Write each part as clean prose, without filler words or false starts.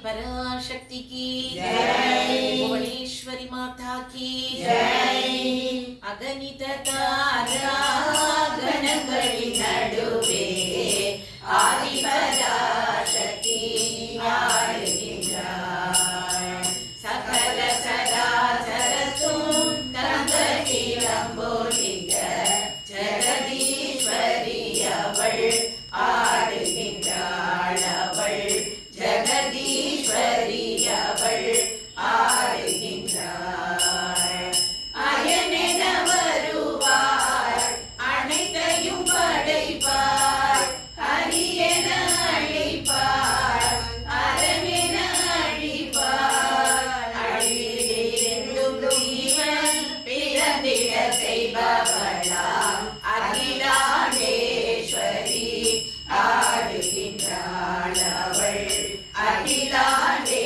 पराशक्ति की जय, भुवनेश्वरी माता की जय। अगणित तारा गणங்களின் நடுவே ஆதி பராசக்தி ஆடுகின்றாள். சகல சராசரத்தும் தங்கள் கிளம்பொலிக்க ஜெகதீஸ்வரி அவள் ஆடுகின்றாள். அவள் ஜெகதீஸ்வரி அவள் ஆடுகின்றாள். அயனென வருவாள், அனைத்தையும் படைப்பாள். ஹரியென அழிப்பாள், அரங்கென அழிப்பாள். அழிவிலிருந்தும் ஜீவன் பிறந்திட செய்பவளாம் அகிலாண்டேஸ்வரி ஆடுகின்றாள். அவள் அகிலாண்டேஸ்வரி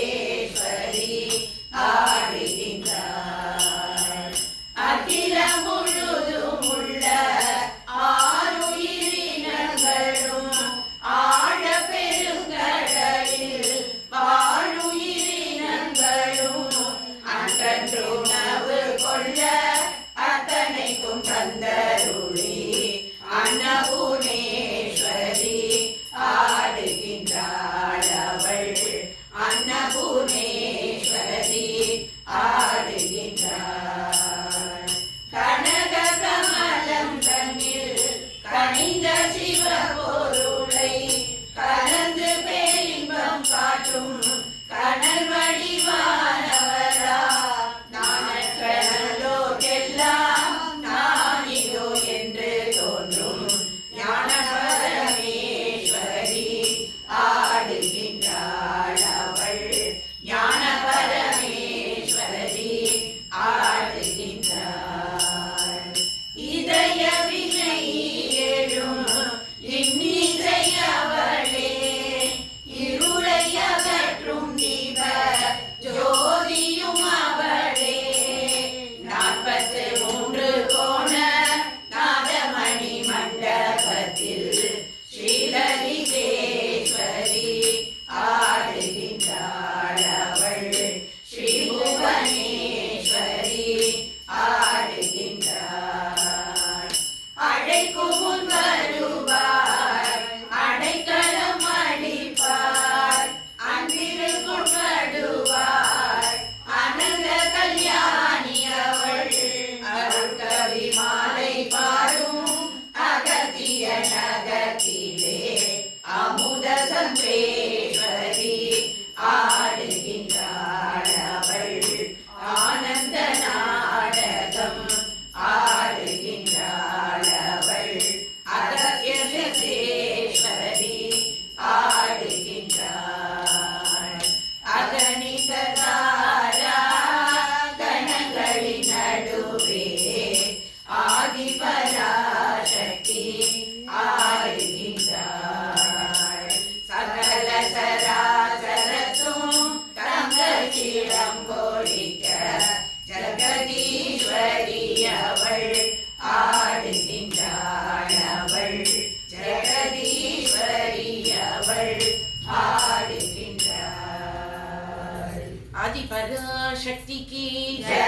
ஆடுகின்றாள். அகில முழுதும் உள்ள ஆறுயிரினங்களும் ஆழ பெருங்கடலில் வாழுயிரினங்களும் அன்றன்றுணவு கொள்ள அத்தனைக்கும் தந்தருளி அன்னபூர்ணேஸ்வரி ஆடுகின்றாள். அவள் அன்னபூர்ணேஸ்வரி ஆடுகின்றாள். கனக கமலம் தன்னில் கனிந்த சிவபொருளை கலந்து பேரின்பம் காட்டும் கனல் வடிவானவரா நானற்றோர்க்கெல்லாம் நானிதோ என்று தோன்றும் ஞான பரமேஸ்வரி ஆடுகின்றாள். அவள் ஞான பரமேஸ்வரி ஆடுகின்றாள். இதய வினை எழும் இன்னிசை அவளே, இருளை அகற்றும் தீப ஜோதியும் அவளே. 43 கோண நாதமணி மண்டபத்தில் ஸ்ரீலலிதேஸ்வரி ஆடுகின்றாள். அவள் ஸ்ரீபுவனேஸ்வரி ஆடுகின்றாள். அழைக்கும் முன் வருவார், அடைக்கலம் அளிப்பார், அன்பிற்குள் படுவார். அனந்த கல்யாணி அவள் அருட்கவி மாலை பாடும் அகத்திய நகத்திலே அமுத சந்தேஸ்வரி ஆடுகின்றாள். அவள் ஆனந்த நாடகம் ஆடுகின்றாள். அவள் அகத்திய சந்தேஸ்வரி ஆடுகின்றாள். அகணித தாரா கணங்களின் நடுவே ஆதி பராசக்தி ஆடுகின்றாள். சகல சராசரத்தும் தங்கள் கிளம்பொலிக்க ஜெகதீஸ்வரி அவள் ஆடுகின்றாள். அவள் ஜெகதீஸ்வரி அவள் ஆடுகின்றாள். आदि पराशक्ति की जय।